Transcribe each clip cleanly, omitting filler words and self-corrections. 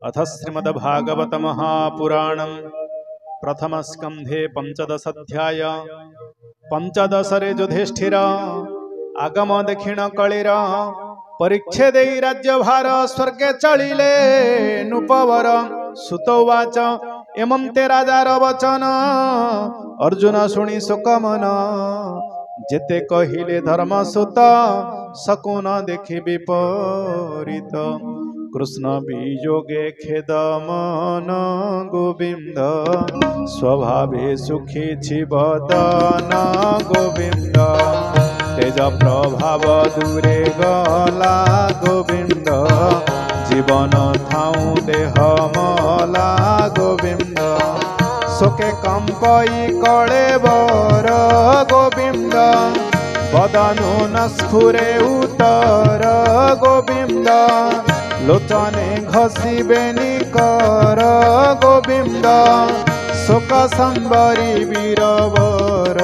अथ श्रीमद्भागवत महापुराणं प्रथम स्कंधे पंचदशाध्याय। पंचदशरे युधिष्ठिर आगम दक्षिण कलिर परीक्षे दे राज्यभार स्वर्गे चलिले नुपवर। सुतोवाच एमं ते राजार वचन अर्जुन शुणी शोकमन। जेते कहिले धर्मसुत शकुन देखि विपरीत। कृष्ण वियोगे खेद मन गोविंद स्वभावे सुखी छिबदन गोविंद। तेज प्रभाव दूरे गला गोविंद जीवन थाऊ देह मला गोविंद। शोके कंपई कले बर गोविंद बदनु न स्फुरे उतर गोविंद। लोचने घसीबे निकर गोविंद शोक संबरी वीरवर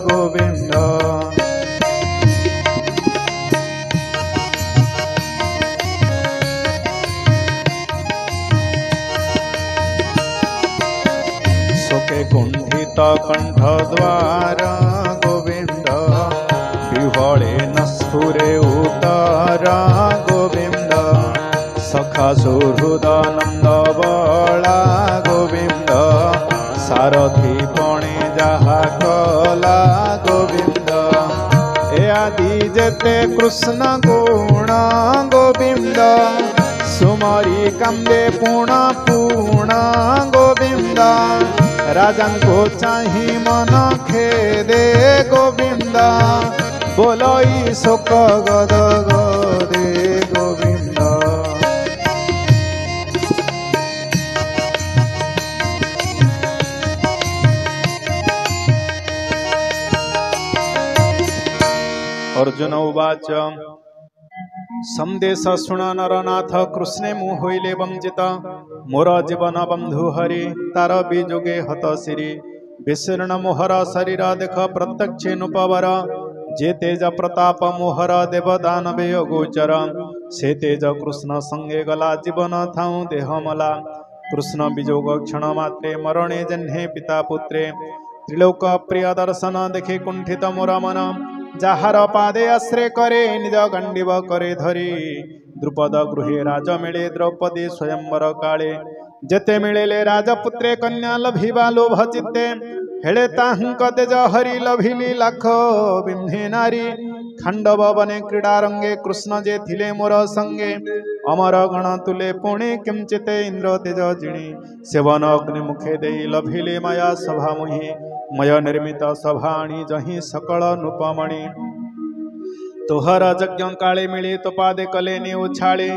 गोविंद। शोके कुंठित कंठ द्वार गोविंद विहले न स्फुरे उतर गोविंद। सखा सुहृदानंद बला गोविंद सारथी पणे जहा कला गोविंद। ए आदि जेते कृष्ण गुण गोविंद सुमरी कांदे पुण पुण गोविंद। राजन को चाही मन खेदे गोविंद बोलई शोक गद गदे गोविंद। अर्जुन उवाच संदेश शुण नरनाथ कृष्णे मु होइले वंचित। मोर जीवन बंधु हरि तार विजोगे हत सिरी। विशीर्ण मोहर शरीर देख प्रत्यक्ष नुपवर। जे तेज प्रताप मोहर देव दानवे गोचर। से तेज कृष्ण संगे गला जीवन थाऊ देह मला। कृष्ण विजोग क्षण मात्रे मरणे जन्हे पिता पुत्रे। त्रिलोक प्रिय दर्शन देखि कुंठित मोर मन। जाहार पादे आश्रय करे निज गंडीव करे धरी। द्रुपद गृहे राज मिले द्रौपदी स्वयंवर काले। जेते मिलेले राजपुत्रे कन्या लभिबा लोभ चित्ते। हेले ताहंक तेज हरि लभिली लाख बिंधे नारी। खांडव बने क्रीडा रंगे कृष्ण जे थिले मोर संगे। अमर गण तुले पुणे किंचिते इंद्र तेज जिणी। सेवन अग्नि मुखे देई लभिले माया सभा मुहि। मय निर्मित सभाणी जही सकल नृपमणि। तोहर यज्ञ काले मिली तो पादे कले नि उछाली।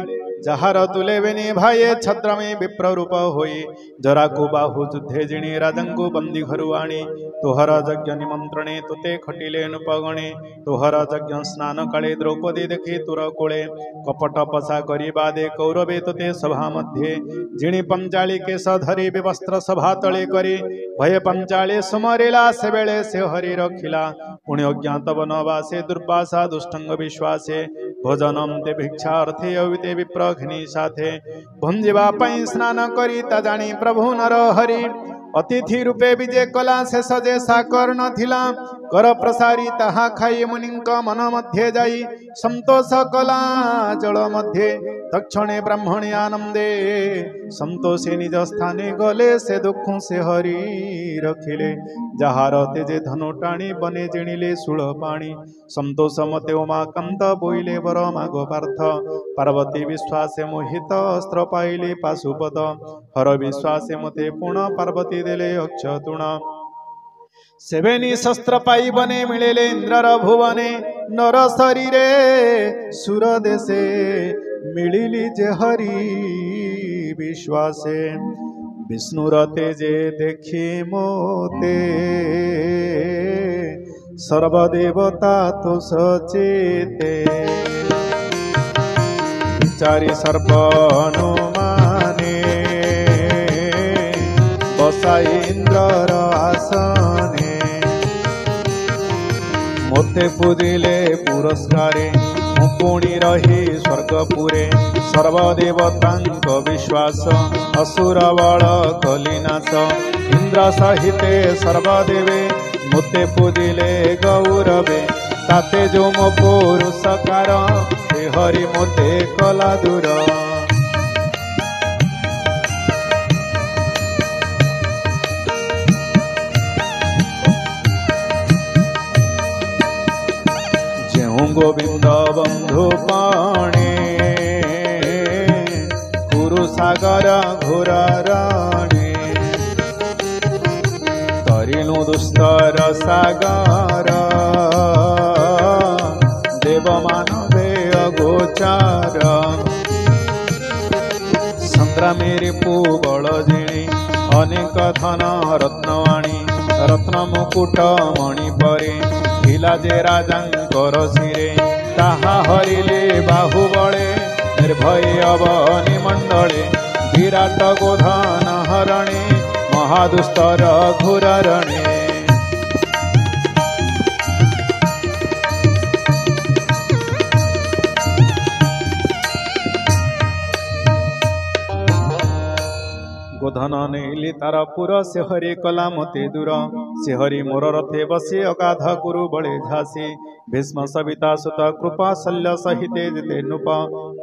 जहार तुले बेनी भाये छद्र में विप्र रूप होई। जरा को बाहु युद्धे जिणी राजंगु बंदी घरु आणी। तोहर यज्ञ निमंत्रणे तुते खटिले नुपगणे। तोहर यज्ञ स्नान काले द्रौपदी देखी तुर कोले। कपट पसा करी बादे कौरवे तुते सभा मध्ये। जिणी पंचाली केश धरी विवस्त्र सभा तले करी। भय पंचाली सुमरिला से बेले से हरि रखिला। पुण्य अज्ञात वनवासे दुर्वासा दुष्टंग विश्वासे। भोजनम ते भिक्षार्थे अविते विप्र घिनी साथे। भंजिबा पई स्नान करी ता जानी प्रभु नर हरि। अतिथि रूपे विजय कला से सजे साकर न थिला। कर प्रसारी ताहा खाई मुनिंक मन मध्ये जाई। संतोष कला जल मध्ये तक्षणे ब्राह्मणी आनंदे। संतोषे निज स्थाने गले से दुख से हरि रखिले। जहार तेजे धनु टाणी बने जिणिले सुळ पाणी। संतोष मते उमाकांत बोइले वर माग पार्थ। पार्वती विश्वासे मोहित अस्त्र पाइले पाशुपत। हर विश्वासे मते पुण पार्वती देले अक्षतुण। सेवेनी शस्त्र पाई बने मिलेले इंद्रर भुवने। नर शरीरे सुर देशे मिलिली जे हरि विश्वासे। विष्णुर तेजे देखी मोते सर्वदेवता तो सचेते। विचारी सर्वनुमाने बसाई इंद्रर आसने। मोते पूजिले पुरस्कारे ମୁଁ ପୁଣି ରହି ସ୍ୱର୍ଗପୁରେ ସର୍ବଦେବତାଙ୍କ ବିଶ୍ୱାସ ଅସୁର ବଳ କଲିନାଶ ଇନ୍ଦ୍ର ସହିତେ ସର୍ବଦେବେ ମୋତେ ପୂଜିଲେ ଗୌରବେ ତାତେ ଯୋଉ ମୋ ପୁରୁଷକାର ସେ ହରି ମୋତେ କଲା ଦୂର गोविंद बंधु पाणे कुरु सागर घोर राणे तरिणु दुस्तर सागर देव मानवे अगोचार संग्रामेरी पुबल जिणी अनेक धन रत्नवाणी रत्न मुकुट मणि परे हिला जे राजांकर शिरे ताहा हरिले बाहुबले निर्भय अवनि मंडले विराट गोधन हरणे महादुस्तर घोररणे गोधन नेली तार पुर से हरि कला मते दूर से हरि मोर रथे बसी अगाध गुरु बड़े झासी भीष्म सविता सुत कृपा शल्य सहिते जेते नृप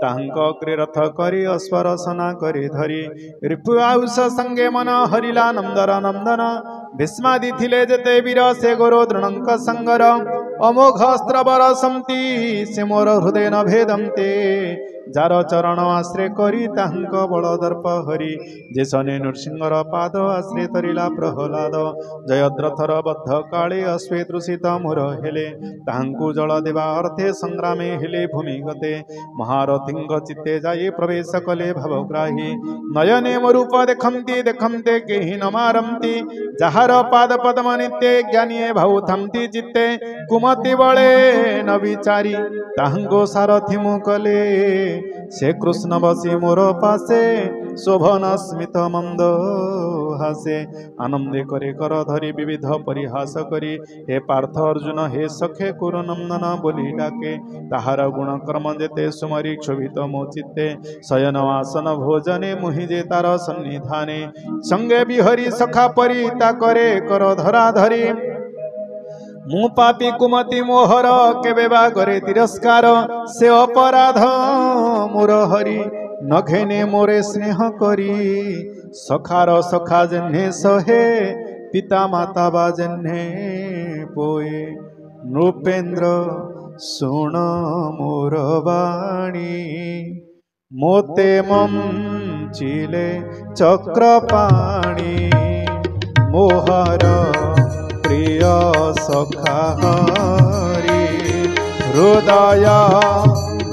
ताहंक अग्रे रथ करी अश्वर सना करे धरी रिपु आयुष संगे मन हरिला नंदर नंदन भीष्मादि थिले जेते वीर से गुरु द्रोणंक संगर अमोघ अस्त्र बरसंती से मोर हृदय न भेदंते जार चरण आश्रय करी ताहंक बल दर्प हरि जेसने नृसिंहर पाद आश्रय तरिला प्रहलाद जयद्रथर बद्ध काले अश्वे तृषित मोर हेले ताहंकु जल देवा अर्थे संग्रामे हेले भूमिगते महारथिंग चित्ते जाये प्रवेश कले भावग्राही नयने मो रूप देखंती देखंते केहि न मारंती जहार पाद पद्म नित्य ज्ञानी भावुथंती चित्ते कुमति बळे न विचारी ताहंको सारथि मु कले से कृष्ण बसी मोर पासे शोभन स्मित मंद हासे आनंदे करे कर धरी विविध परिहास करी हे पार्थ अर्जुन हे सखे कुरु नंदन बोली डाके ताहार गुण कर्म जेते सुमरी क्षोभित मो चित्ते शयन आसन भोजने मुहि जे तार सन्निधाने संगे बिहरी सखा परी ता करे कर धरा धरी मु पापी कुमति मोहर केबे बा करे तिरस्कार से अपराध मोर हरि नघेने मोरे स्नेह करी सखार सखा जन्हे सहे पिता माता बा जन्हे पोए नृपेंद्र सुण मोर वाणी मोते मंचिले चक्रपाणी मोहर प्रिय सखा हरि हृदय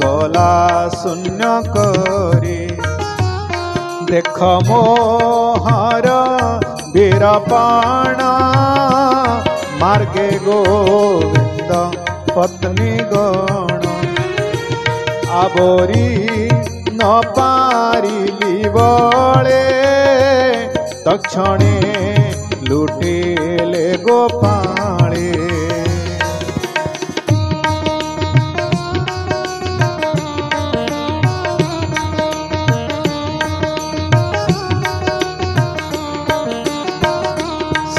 गला शून्य करी देख मोहर वीरपाण मार्गे गोविंद पत्नी गण आबोरी न पारिली बळे तक्षणे लुटिले गोपाळे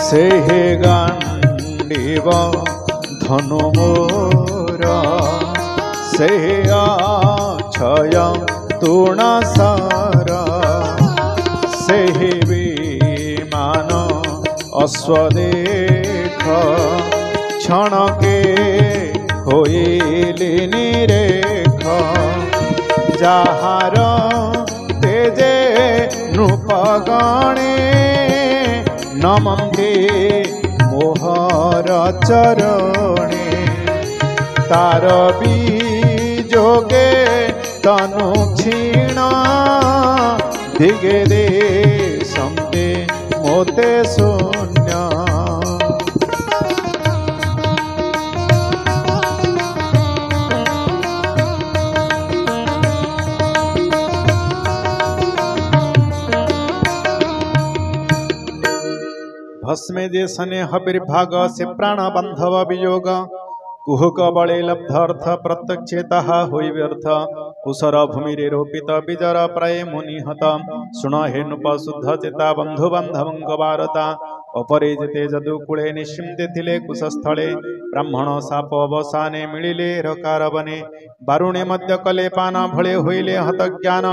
से हे गांडीव धनु मोर से अक्षय तृणसार से विमान अश्वदेख क्षणके होइली निरेख जहार तेजे नृपगणे नमन्ते मोहर चरणे तार बीजोगे तनु क्षीण दिगे दे संते मोते शून्य भस्मे जे स्नेह विभाग से प्राण बांधव वियोग कुहुक बळे लब्धार्थ प्रत्यक्षे ताहा होई व्यर्थ कुसर भूमि रे रोपित बिजर प्राय मुनिहत शुण हे नृप शुद्ध चेता बंधु बांधवंक वारता अपरे जेते जदुकुळे निश्चिंते थिले कुशस्थळे ब्राह्मण साप अवसाने मिलिले रकार बने बारुणे मध्य कले पान भळे होइले हत ज्ञान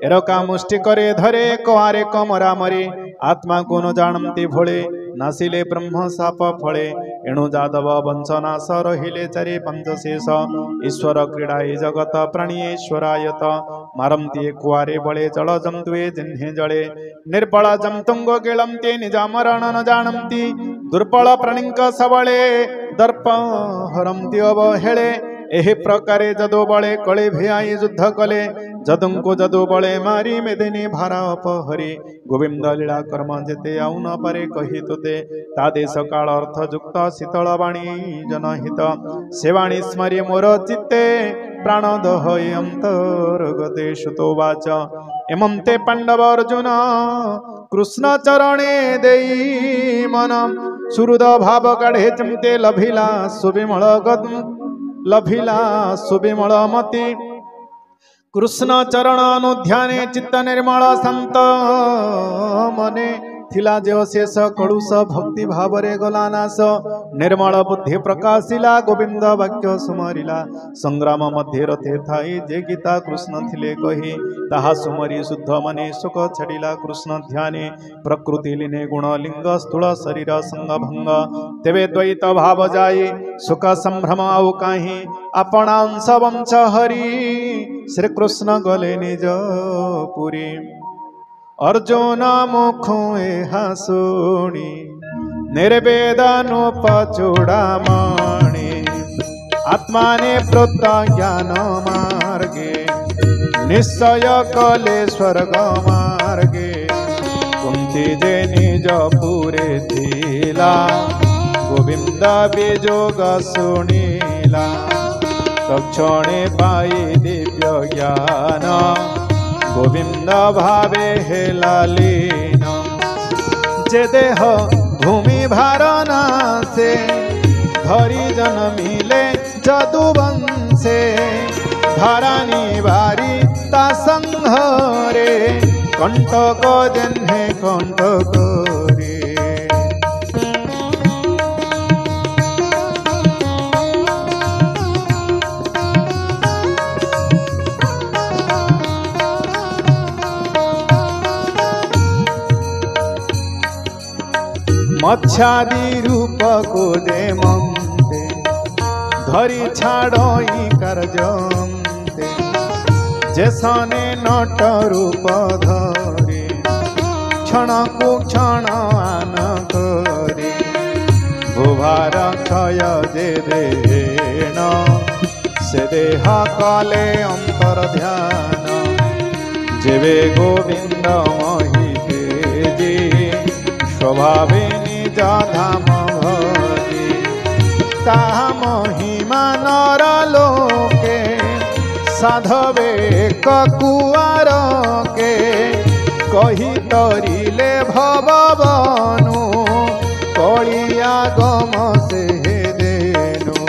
एरका मुष्टि करे धरे कुआरे कमरा मरे आत्मा को न जानती भोळे नासिले ब्रह्म साप फळे एणु जादव वंशनाश रहिले चारि पंचशेष ईश्वर क्रीडाई जगत प्राणीश्वरायत मारंती कुआरे बळे जल जंतुए जिन्हे जळे निर्बल जंतुंग गिळंती निज मरण न जानंती दुर्बल प्राणींक सबळे दर्प हरंती अवहेळे एहि प्रकारे जदो बळे कळे भियाई युद्ध कले जदुंको जदो बळे मारी मेदिनी भारा अपहरी गोविंद लीला कर्म जेते आउ न पारे कही तुते ता देश काल अर्थ युक्त शीतल वाणी जनहित सेवाणी स्मरी मोर चित्ते प्राण दहय अंतर्गते श्रुतो वाच एमंते पांडव अर्जुन कृष्ण चरणे देई मन सुहृद भाव काढे चिंते लभिला सुविमळ लभिला सुविमळ मती कृष्ण चरण अनुध्याने चित्त निर्मल संत मने थिला जे अशेष कळुष भक्ति भावरे गला नाश निर्मल बुद्धि प्रकाशिला गोविंद वाक्य सुमरिला संग्राम मध्य रथे थाई जे गीता कृष्ण थिले कही ताहा सुमरी शुद्ध मने सुख छडिला कृष्ण ध्याने प्रकृति लीने गुण लिंग स्थूल शरीर संग भंग तेवे द्वैत भाव जाई सुख संभ्रम आउ काही अपना अंश वंश हरि श्री कृष्ण गले निज पुरी अर्जुन मुखु एहा शुणी निर्वेदनु पचूड़ामणि आत्माने प्रोत ज्ञान मार्गे निश्चय कले स्वर्ग मार्गे कुंती जे निज पुरे थिला गोविंद विजोग शुणिला तक्षणे पाई दिव्य ज्ञान गोविंद भावे हेला लीन जे देह भूमि भारना से धरी जन्मिले जदुवंशे धरानी बारी ता संहरे कंटक जन्हे कंटक रे मच्छादी रूप को जे मंते धरी छाड़ई करजंते जेसने नट रूप धरे क्षण को क्षण आन करे भुभार क्षय जे देन से देह काले अंतर ध्यान जेवे गोविंद मही जी स्वभावे धाम भरी ताहा महिमा नर लोके साधवे कुआर के कही तरिले भवबनु कलिया गम से देनु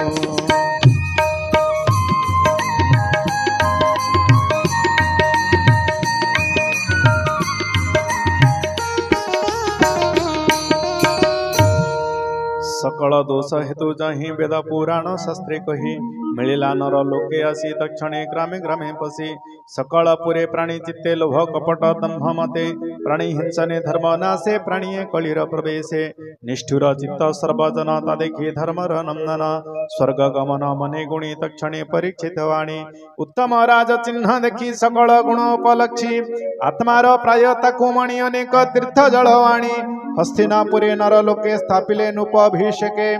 सकल दोष हेतु जहि वेद पुराण शास्त्रे कही मिलिला नर लोके आसी तक्षणे ग्रामे ग्रामे पशी सकल पुरे प्राणी चित्ते लोभ कपट दंभ मते प्राणी हिंसने धर्म नाशे प्राणीये कलिर प्रवेशे निष्ठुर चित्त सर्वजन ता देखी धर्मर नंदन स्वर्ग गमन मने गुणी तक्षणे परीक्षित वाणी उत्तम राज चिन्ह देखी सकल गुणोपलक्षी आत्मार प्राय ताकु मणि अनेक तीर्थ जलवाणी हस्तिनापुरे नर लोके स्थापिले नृपाभिषेके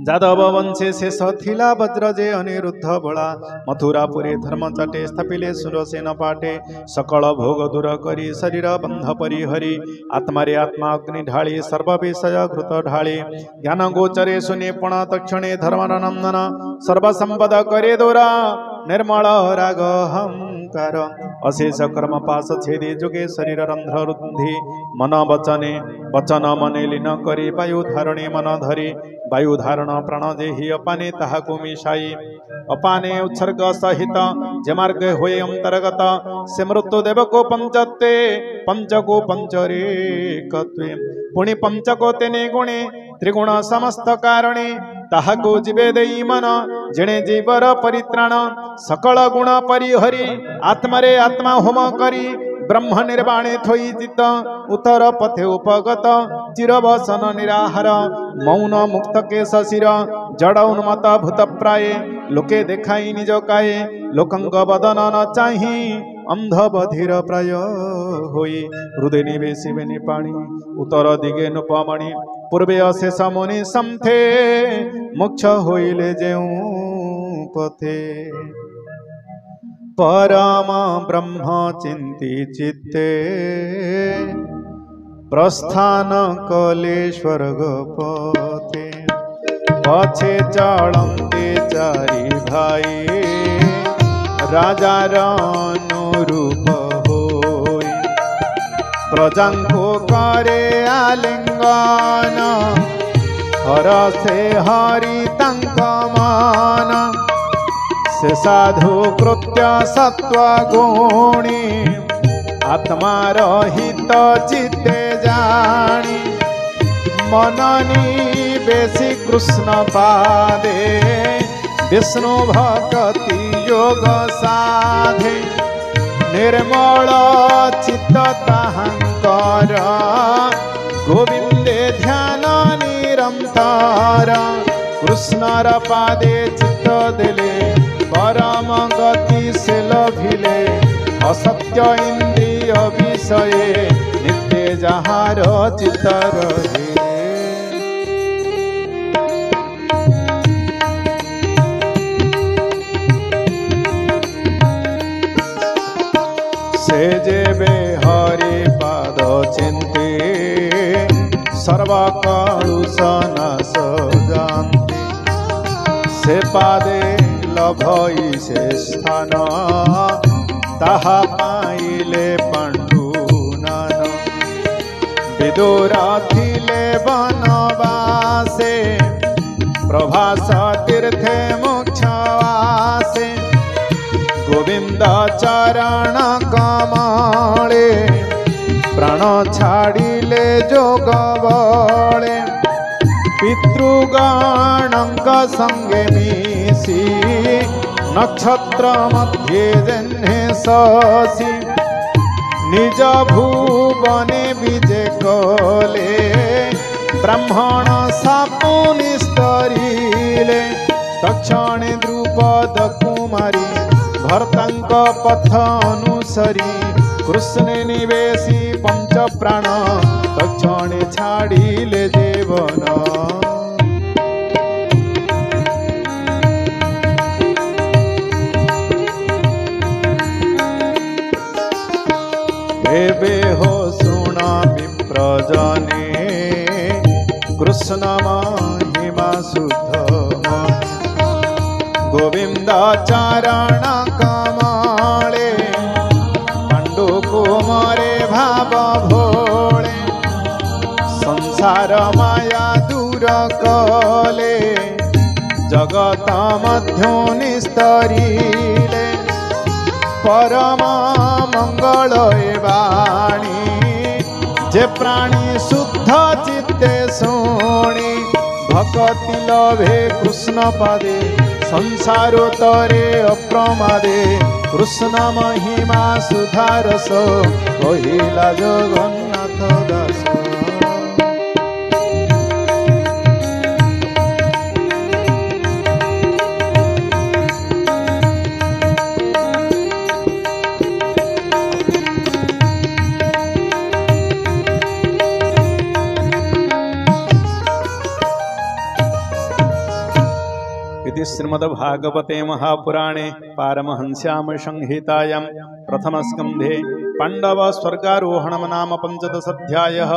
जादव वंशे शेष थिला वज्र जे अनिरुद्ध बला मथुरापुरे धर्म चाटे स्थापिले सुरसेन पाटे सकल भोग दूर करी शरीर बंध परिहरी आत्मारे आत्मा अग्नि ढाळी सर्व विषय घृत ढाळी ज्ञान गोचरे सुनिपुण तक्षणे धर्मनंदन सर्व संपद करे दोरा निर्मल राग अहंकार अशेष कर्म पास छेदी जुगे शरीर रंध्र रुद्धि मन वचने वचन मने लीन करी वायु धारणे मन धरी वायु धारण प्राण जेहि अपाने ताहाकु मिशाई अपाने उत्सर्ग सहित जे मार्ग होए अंतर्गत से मृत्यु देवको पंचत्वे पंचको पंचरे कत्वे पुनि पंचको तेने गुणे त्रिगुण समस्त कारणे ताहाको जीवे देई मन जेणे जीवर परित्राण सकल गुण परिहरी आत्मरे आत्मा होम करी ब्रह्म निर्वाणे थोई चित्त उत्तर पथे उपगत चिरवसन निराहार मौन मुक्त के शशिर जड़ उन्मत भूत प्राय लोके देखाई निज काये लोकंग बदन न चाही अंध बधिर प्राय होई हृदय निवेशिबेनि पाणी उत्तर दिगे नुपमणि पूर्वे अशेष मुनि समथे मोक्ष होइले जेउ पथे परम ब्रह्म चिंती चित्ते प्रस्थान कले स्वर्ग पथे पछे चढ़ते चारि भाई राजार अनुरूप होई प्रजांको करे आलिंगन हर से हरि तंक मान से साधु कृत्य सत्व गुणी आत्मा रहित चित्ते जानी मननी बेसी कृष्ण पादे विष्णु भक्ति योग साधे निर्मल चित्त ताहांकर गोविंदे ध्यान निरंतर कृष्णर पादे चित्त देले परम गति से लभिले असत्य इंद्रिय विषय नित्य जहार चित्त रहे से जेबे हरि पाद चिंते सर्व कलुषन सजान्ति से पादे लभई से स्थान ताहा पाइले पांडुनान विदुर थिले वनवासे प्रभास तीर्थे मोक्षवासे गोविंद चरण कमले प्राण छाड़िले जोग बले पितृगणंक संगे मिसी नक्षत्र मध्ये जन्हे शशि निज भुवने विजे कले ब्राह्मण सापु निस्तरिले तक्षणे द्रुपद कुमारी भर्तांक पथ अनुसरी कृष्ण निवेशी पंच प्राण तक्षणे छाड़िले जीवन एबे हो सुना विप्रजने कृष्ण महिमा शुद्ध गोविंद चरण कमले पांडु कुमारे भाव भोले संसार माया दूर कले जगत मध्य निस्तरिले परम मंगल वाणी जे प्राणी शुद्ध चित्ते शुणी भक्ति लभे कृष्ण पादे संसार तरे अप्रमादे कृष्ण महिमा सुधारस कहिला जगन्नाथ दास श्रीमद्भागवते महापुराणे पारमहंस्याम संहितायां प्रथमस्कन्धे पाण्डव स्वर्गारोहणं नाम 15 अध्यायः।